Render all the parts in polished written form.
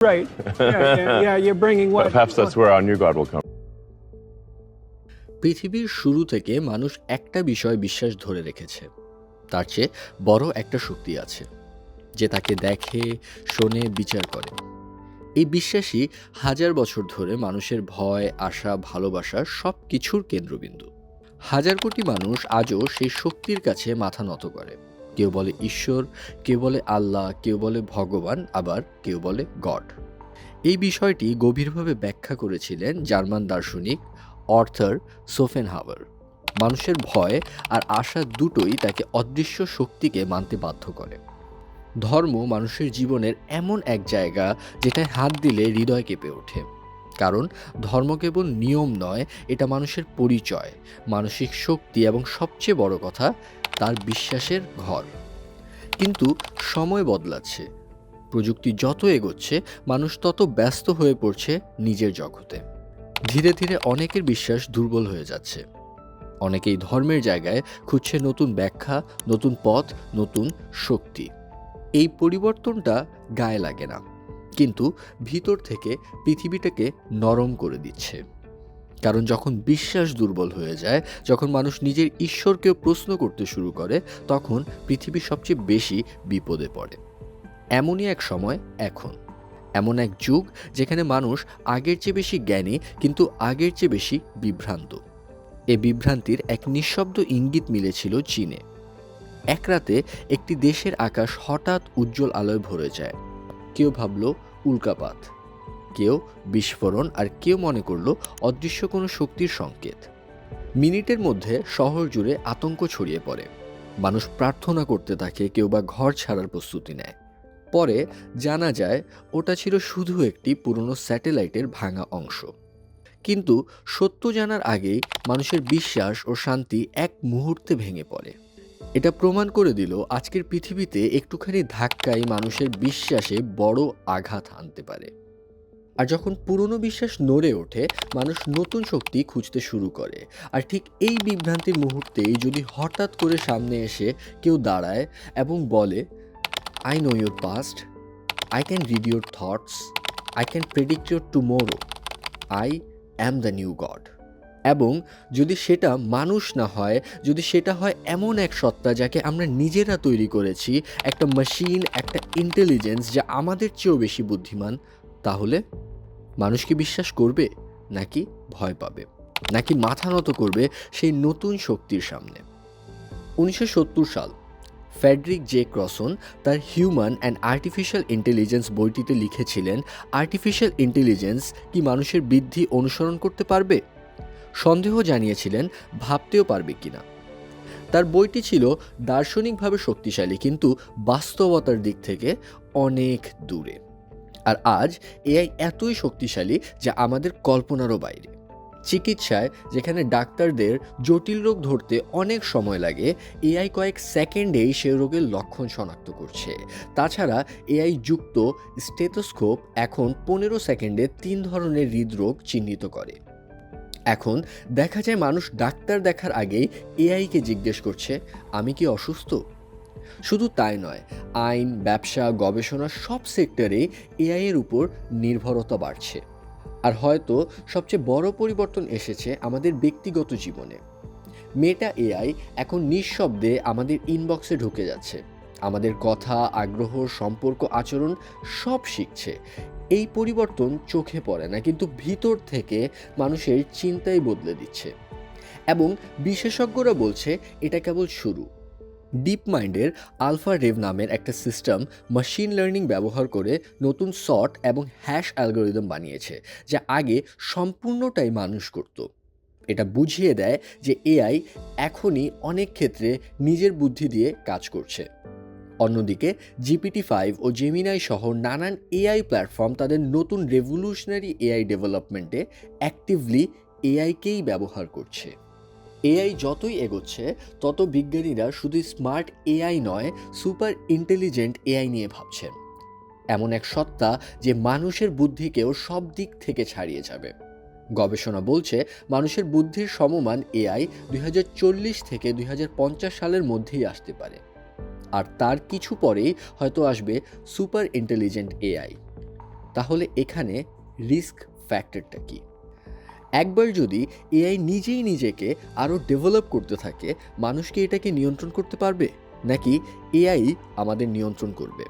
Right. Yeah, you're bringing what? Perhaps that's where our new God will come. পৃথিবীর শুরু থেকে মানুষ একটা বিষয় বিশ্বাস ধরে রেখেছে, তার চেয়ে বড় একটা শক্তি আছে যে তাকে দেখে, শোনে, বিচার করে। এই বিশ্বাসই হাজার বছর ধরে মানুষের ভয়, আশা, ভালোবাসা সব কিছুর কেন্দ্রবিন্দু। হাজার কোটি মানুষ আজও সেই শক্তির কাছে মাথা নত করে। কেউ বলে ঈশ্বর, কেউ বলে আল্লাহ, কেউ বলে ভগবান, আবার কেউ বলে গড। এই বিষয়টি গভীরভাবে ব্যাখ্যা করেছিলেন জার্মান দার্শনিক অর্থার সোফেনহাওয়ার। মানুষের ভয় আর আশা দুটোই তাকে অদৃশ্য শক্তিকে মানতে বাধ্য করে। ধর্ম মানুষের জীবনের এমন এক জায়গা যেটায় হাত দিলে হৃদয় কেঁপে ওঠে, কারণ ধর্ম কেবল নিয়ম নয়, এটা মানুষের পরিচয়, মানসিক শক্তি এবং সবচেয়ে বড় কথা তার বিশ্বাসের ঘর। কিন্তু সময় বদলাচ্ছে, প্রযুক্তি যত এগোচ্ছে মানুষ তত ব্যস্ত হয়ে পড়ছে নিজের জগতে। ধীরে ধীরে অনেকের বিশ্বাস দুর্বল হয়ে যাচ্ছে। অনেকেই ধর্মের জায়গায় খুঁজছে নতুন ব্যাখ্যা, নতুন পথ, নতুন শক্তি। এই পরিবর্তনটা গায়ে লাগে না, কিন্তু ভিতর থেকে পৃথিবীটাকে নরম করে দিচ্ছে। কারণ যখন বিশ্বাস দুর্বল হয়ে যায়, যখন মানুষ নিজের ঈশ্বরকেও প্রশ্ন করতে শুরু করে, তখন পৃথিবী সবচেয়ে বেশি বিপদে পড়ে। এমনই এক সময় এখন, এমন এক যুগ যেখানে মানুষ আগের চেয়ে বেশি জ্ঞানী, কিন্তু আগের চেয়ে বেশি বিভ্রান্ত। এই বিভ্রান্তির এক নিঃশব্দ ইঙ্গিত মিলেছিল চীনে। এক রাতে একটি দেশের আকাশ হঠাৎ উজ্জ্বল আলোয় ভরে যায়। কেউ ভাবল উল্কাপাত, কেউ বিস্ফোরণ, আর কেউ মনে করল অদৃশ্য কোনো শক্তির সংকেত। মিনিটের মধ্যে শহর জুড়ে আতঙ্ক ছড়িয়ে পড়ে। মানুষ প্রার্থনা করতে থাকে, কেউ বা ঘর ছাড়ার প্রস্তুতি নেয়। পরে জানা যায় ওটা ছিল শুধু একটি পুরনো স্যাটেলাইটের ভাঙা অংশ। কিন্তু সত্য জানার আগেই মানুষের বিশ্বাস ও শান্তি এক মুহূর্তে ভেঙে পড়ে। এটা প্রমাণ করে দিল আজকের পৃথিবীতে একটুখানি ধাক্কাই মানুষের বিশ্বাসে বড় আঘাত আনতে পারে। আর যখন পুরনো বিশ্বাস নড়ে ওঠে, মানুষ নতুন শক্তি খুঁজতে শুরু করে। আর ঠিক এই বিভ্রান্তির মুহূর্তেই যদি হঠাৎ করে সামনে এসে কেউ দাঁড়ায় এবং বলে, I know your past, I can read your thoughts, I can predict your tomorrow, I am the new God. এবং যদি সেটা মানুষ না হয়, যদি সেটা হয় এমন এক সত্তা যাকে আমরা নিজেরা তৈরি করেছি, একটা মেশিন, একটা ইন্টেলিজেন্স যা আমাদের চেয়েও বেশি বুদ্ধিমান, তাহলে মানুষ কি বিশ্বাস করবে, নাকি ভয় পাবে, নাকি মাথা নত করবে সেই নতুন শক্তির সামনে? 1970 সাল ফ্রেডরিক জে ক্রসন তার হিউম্যান অ্যান্ড আর্টিফিশিয়াল ইন্টেলিজেন্স বইটিতে লিখেছিলেন, আর্টিফিশিয়াল ইন্টেলিজেন্স কি মানুষের বৃদ্ধি অনুসরণ করতে পারবে? সন্দেহ জানিয়েছিলেন ভাবতেও পারবে কিনা। তার বইটি ছিল দার্শনিকভাবে শক্তিশালী, কিন্তু বাস্তবতার দিক থেকে অনেক দূরে। আর আজ এআই এতই শক্তিশালী যা আমাদের কল্পনারও বাইরে। চিকিৎসায় যেখানে ডাক্তারদের জটিল রোগ ধরতে অনেক সময় লাগে, এআই কয়েক সেকেন্ডেই সে রোগের লক্ষণ শনাক্ত করছে। তাছাড়া এআই যুক্ত স্টেথোস্কোপ এখন 15 সেকেন্ডে 3 ধরনের হৃদরোগ চিহ্নিত করে। এখন দেখা যায় মানুষ ডাক্তার দেখার আগেই এআইকে জিজ্ঞেস করছে, আমি কি অসুস্থ? শুধু তাই নয়, আইন, ব্যবসা, গবেষণা সব সেক্টরে এআই এর উপর নির্ভরতা বাড়ছে। আর হয়তো সবচেয়ে বড় পরিবর্তন এসেছে আমাদের ব্যক্তিগত জীবনে। মেটা এআই এখন নিঃশব্দে আমাদের ইনবক্সে ঢুকে যাচ্ছে, আমাদের কথা, আগ্রহ, সম্পর্ক, আচরণ সব শিখছে। এই পরিবর্তন চোখে পড়ে না, কিন্তু ভিতর থেকে মানুষের চিন্তাই বদলে দিচ্ছে। এবং বিশেষজ্ঞরা বলছে এটা কেবল শুরু। ডিপ মাইন্ডের আলফা রেভ নামের একটা সিস্টেম মেশিন লার্নিং ব্যবহার করে নতুন সর্ট এবং হ্যাশ অ্যালগোরিদম বানিয়েছে, যা আগে সম্পূর্ণটাই মানুষ করত। এটা বুঝিয়ে দেয় যে এআই এখনই অনেক ক্ষেত্রে নিজের বুদ্ধি দিয়ে কাজ করছে। অন্যদিকে GPT-5 ও জেমিনাই সহ নানান এআই প্ল্যাটফর্ম তাদের নতুন রেভলিউশনারি এআই ডেভেলপমেন্টে অ্যাক্টিভলি এআইকেই ব্যবহার করছে। এআই যতই এগোচ্ছে, তত বিজ্ঞানীরা শুধু স্মার্ট এআই নয়, সুপার ইন্টেলিজেন্ট এআই নিয়ে ভাবছেন। এমন এক সত্তা যে মানুষের বুদ্ধিকেও সব দিক থেকে ছাড়িয়ে যাবে। গবেষণা বলছে মানুষের বুদ্ধির সমমান এআই 2040 থেকে 2050 সালের মধ্যেই আসতে পারে। আর তার কিছু পরেই হয়তো আসবে সুপার ইন্টেলিজেন্ট এআই। তাহলে এখানে রিস্ক ফ্যাক্টরটা কি? একবার যদি এআই নিজেই নিজেকে আরও ডেভেলপ করতে থাকে, মানুষ কি এটাকে নিয়ন্ত্রণ করতে পারবে, নাকি এআই আমাদের নিয়ন্ত্রণ করবে?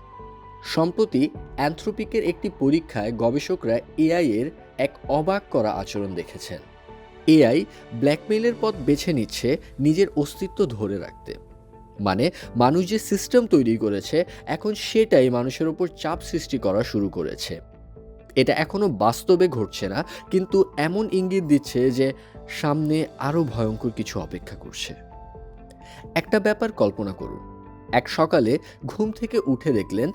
সম্প্রতি অ্যানথ্রোপিকের একটি পরীক্ষায় গবেষকরা এআই এর এক অবাক করা আচরণ দেখেছেন। এআই ব্ল্যাকমেইলের পথ বেছে নিচ্ছে নিজের অস্তিত্ব ধরে রাখতে। মানে মানুষ যে সিস্টেম তৈরি করেছে, এখন সেটাই মানুষের ওপর চাপ সৃষ্টি করা শুরু করেছে। এটা এখনো বাস্তবে ঘটছে না, কিন্তু এমন ইঙ্গিত দিচ্ছে যে সামনে আরও ভয়ঙ্কর কিছু অপেক্ষা করছে। একটা ব্যাপার কল্পনা করুন, এক সকালে ঘুম থেকে উঠে দেখলেন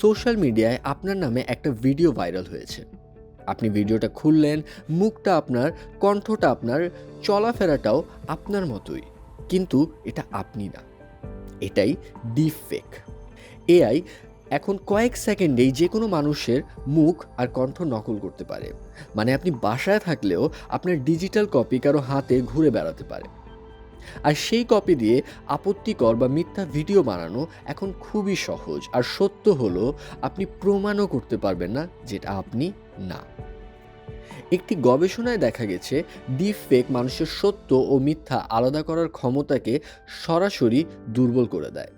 সোশ্যাল মিডিয়ায় আপনার নামে একটা ভিডিও ভাইরাল হয়েছে। আপনি ভিডিওটা খুললেন, মুখটা আপনার, কণ্ঠটা আপনার, চলাফেরাটাও আপনার মতোই, কিন্তু এটা আপনি না। এটাই ডিপ ফেক। এআই এখন কয়েক সেকেন্ডেই যে কোনো মানুষের মুখ আর কণ্ঠ নকল করতে পারে। মানে আপনি বাসায় থাকলেও আপনার ডিজিটাল কপি কারো হাতে ঘুরে বেড়াতে পারে। আর সেই কপি দিয়ে আপত্তিকর বা মিথ্যা ভিডিও বানানো এখন খুবই সহজ। আর সত্য হলো আপনি প্রমাণও করতে পারবেন না যেটা আপনি না। একটি গবেষণায় দেখা গেছে ডিপ ফেক মানুষের সত্য ও মিথ্যা আলাদা করার ক্ষমতাকে সরাসরি দুর্বল করে দেয়।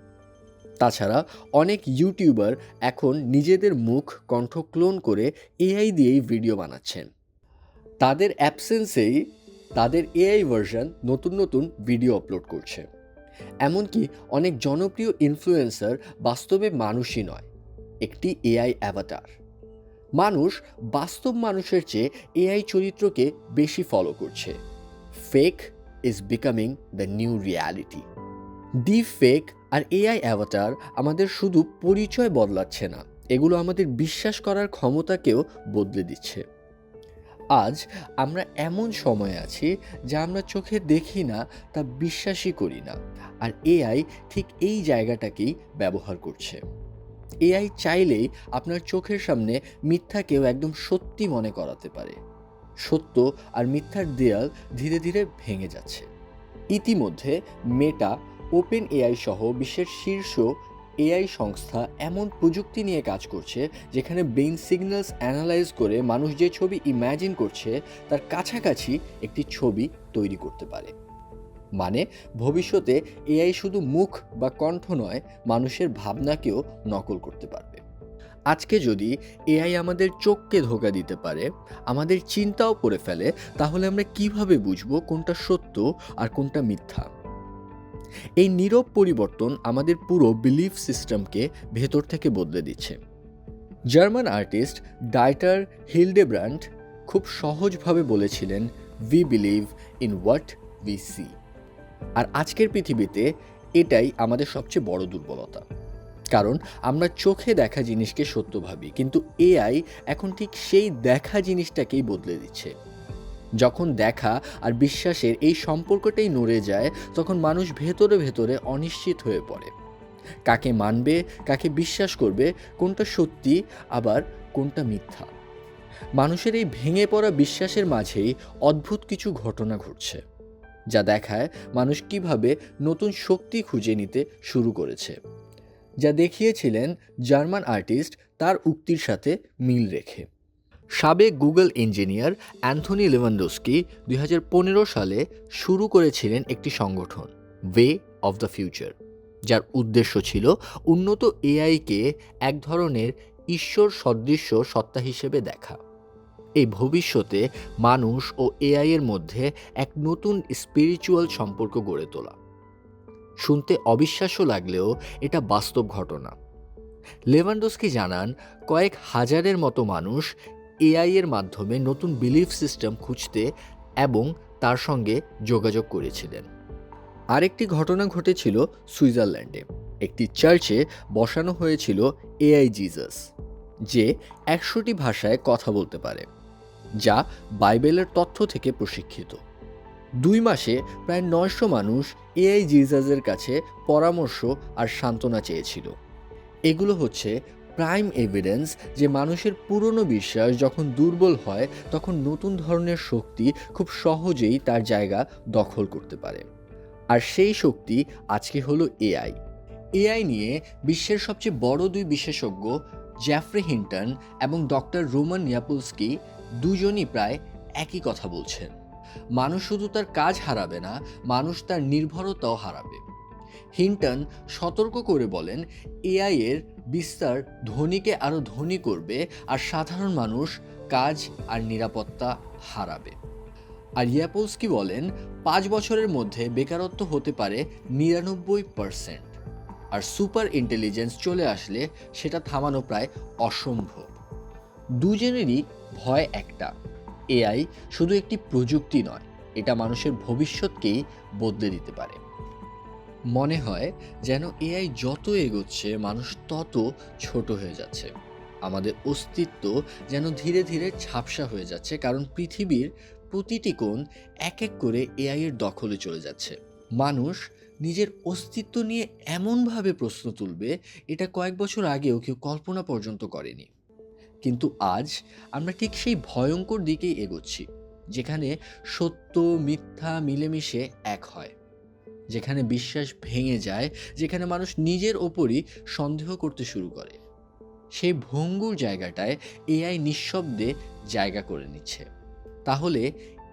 তাছাড়া অনেক ইউটিউবার এখন নিজেদের মুখ কণ্ঠ ক্লোন করে এআই দিয়েই ভিডিও বানাচ্ছেন। তাদের অ্যাবসেন্সেই তাদের এআই ভার্সন নতুন নতুন ভিডিও আপলোড করছে। এমনকি অনেক জনপ্রিয় ইনফ্লুয়েন্সার বাস্তবে মানুষই নয়, একটি এআই অ্যাভাটার। মানুষ বাস্তব মানুষের চেয়ে এআই চরিত্রকে বেশি ফলো করছে। Fake is becoming the new reality. Deep fake আর এআই অ্যাভাটার আমাদের শুধু পরিচয় বদলাচ্ছে না, এগুলো আমাদের বিশ্বাস করার ক্ষমতাকেও বদলে দিচ্ছে। আজ আমরা এমন সময়ে আছি যা আমরা চোখে দেখি না, তা বিশ্বাসই করি না। আর এআই ঠিক এই জায়গাটাকেই ব্যবহার করছে। এআই চাইলেই আপনার চোখের সামনে মিথ্যাকেও একদম সত্যি মনে করাতে পারে। সত্য আর মিথ্যার দেয়াল ধীরে ধীরে ভেঙে যাচ্ছে। ইতিমধ্যে মেটা, ওপেন এআই সহ বিশ্বের শীর্ষ এআই সংস্থা এমন প্রযুক্তি নিয়ে কাজ করছে যেখানে ব্রেইন সিগন্যালস অ্যানালাইজ করে মানুষ যে ছবি ইম্যাজিন করছে তার কাছাকাছি একটি ছবি তৈরি করতে পারে। মানে ভবিষ্যতে এআই শুধু মুখ বা কণ্ঠ নয়, মানুষের ভাবনাকেও নকল করতে পারবে। আজকে যদি এআই আমাদের চোখকে ধোঁকা দিতে পারে, আমাদের চিন্তাও করে ফেলে, তাহলে আমরা কিভাবে বুঝবো কোনটা সত্য আর কোনটা মিথ্যা? এই নীরব পরিবর্তন আমাদের পুরো বিলিফ সিস্টেমকে ভেতর থেকে বদলে দিচ্ছে। জার্মান আর্টিস্ট ডাইটার হিলডেব্রান্ড খুব সহজভাবে বলেছিলেন, we believe in what we see. আর আজকের পৃথিবীতে এটাই আমাদের সবচেয়ে বড় দুর্বলতা। কারণ আমরা চোখে দেখা জিনিসকে সত্য ভাবি, কিন্তু এআই এখন ঠিক সেই দেখা জিনিসটাকেই বদলে দিচ্ছে। যখন দেখা আর বিশ্বাসের এই সম্পর্কটাই নড়ে যায়, তখন মানুষ ভেতরে ভেতরে অনিশ্চিত হয়ে পড়ে। কাকে মানবে, কাকে বিশ্বাস করবে, কোনটা সত্যি আবার কোনটা মিথ্যা। মানুষের এই ভেঙে পড়া বিশ্বাসের মাঝেই অদ্ভুত কিছু ঘটনা ঘটছে, যা দেখায় মানুষ কিভাবে নতুন শক্তি খুঁজে নিতে শুরু করেছে। যা দেখিয়েছিলেন জার্মান আর্টিস্ট তার উক্তির সাথে মিল রেখে। সাবেক গুগল ইঞ্জিনিয়ার অ্যান্থনি লেভানডস্কি 2015 সালে শুরু করেছিলেন একটি সংগঠন, ওয়ে অফ দ্য ফিউচার, যার উদ্দেশ্য ছিল উন্নত এআইকে এক ধরনের ঈশ্বর সদৃশ্য সত্তা হিসেবে দেখা। এই ভবিষ্যতে মানুষ ও এআই এর মধ্যে এক নতুন স্পিরিচুয়াল সম্পর্ক গড়ে তোলা। শুনতে অবিশ্বাস্য লাগলেও এটা বাস্তব ঘটনা। লেভানডস্কি জানান, কয়েক হাজারের মতো মানুষ এআই এর মাধ্যমে নতুন বিলিফ সিস্টেম খুঁজতে এবং তার সঙ্গে যোগাযোগ করেছিলেন। আরেকটি ঘটনা ঘটেছিল সুইজারল্যান্ডে। একটি চার্চে বসানো হয়েছিল এআই জিজাস, যে 100টি ভাষায় কথা বলতে পারে, যা বাইবেলের তথ্য থেকে প্রশিক্ষিত। 2 মাসে প্রায় 900 মানুষ এআই জিজাসের কাছে পরামর্শ আর সান্ত্বনা চেয়েছিল। এগুলো হচ্ছে প্রাইম এভিডেন্স যে মানুষের পুরনো বিশ্বাস যখন দুর্বল হয়, তখন নতুন ধরনের শক্তি খুব সহজেই তার জায়গা দখল করতে পারে। আর সেই শক্তি আজকে হলো এআই। এআই নিয়ে বিশ্বের সবচেয়ে বড় 2 বিশেষজ্ঞ জ্যাফ্রি হিন্টন এবং ডক্টর রোমান ইয়াপলস্কি দুজনই প্রায় একই কথা বলছেন। মানুষ শুধু তার কাজ হারাবে না, মানুষ তার নির্ভরতাও হারাবে। হিন্টন সতর্ক করে বলেন, এআই এর বিস্তার ধনীকে আরও ধনী করবে আর সাধারণ মানুষ কাজ আর নিরাপত্তা হারাবে। আর ইয়াপলস্কি বলেন 5 বছরের মধ্যে বেকারত্ব হতে পারে 99%, আর সুপার ইন্টেলিজেন্স চলে আসলে সেটা থামানো প্রায় অসম্ভব। দুজনেরই ভয় একটা, এআই শুধু একটি প্রযুক্তি নয়, এটা মানুষের ভবিষ্যৎকেই বদলে দিতে পারে। মনে হয় যেন এআই যত এগোচ্ছে মানুষ তত ছোট হয়ে যাচ্ছে। আমাদের অস্তিত্ব যেন ধীরে ধীরে ঝাপসা হয়ে যাচ্ছে, কারণ পৃথিবীর প্রতিটি কোণ এক এক করে এআই এর দখলে চলে যাচ্ছে। মানুষ নিজের অস্তিত্ব নিয়ে এমনভাবে প্রশ্ন তুলবে, এটা কয়েক বছর আগেও কেউ কল্পনা পর্যন্ত করেনি। কিন্তু আজ আমরা ঠিক সেই ভয়ঙ্কর দিকেই এগোচ্ছি, যেখানে সত্য মিথ্যা মিলেমিশে এক হয়, যেখানে বিশ্বাস ভেঙে যায়, যেখানে মানুষ নিজের ওপরই সন্দেহ করতে শুরু করে। সেই ভঙ্গুর জায়গাটায় এআই নিঃশব্দে জায়গা করে নিচ্ছে। তাহলে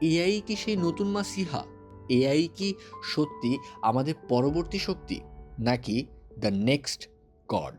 এআই কি সেই নতুন মাসিহা? এআই কি সত্যি আমাদের পরবর্তী শক্তি, নাকি দ্য নেক্সট গড?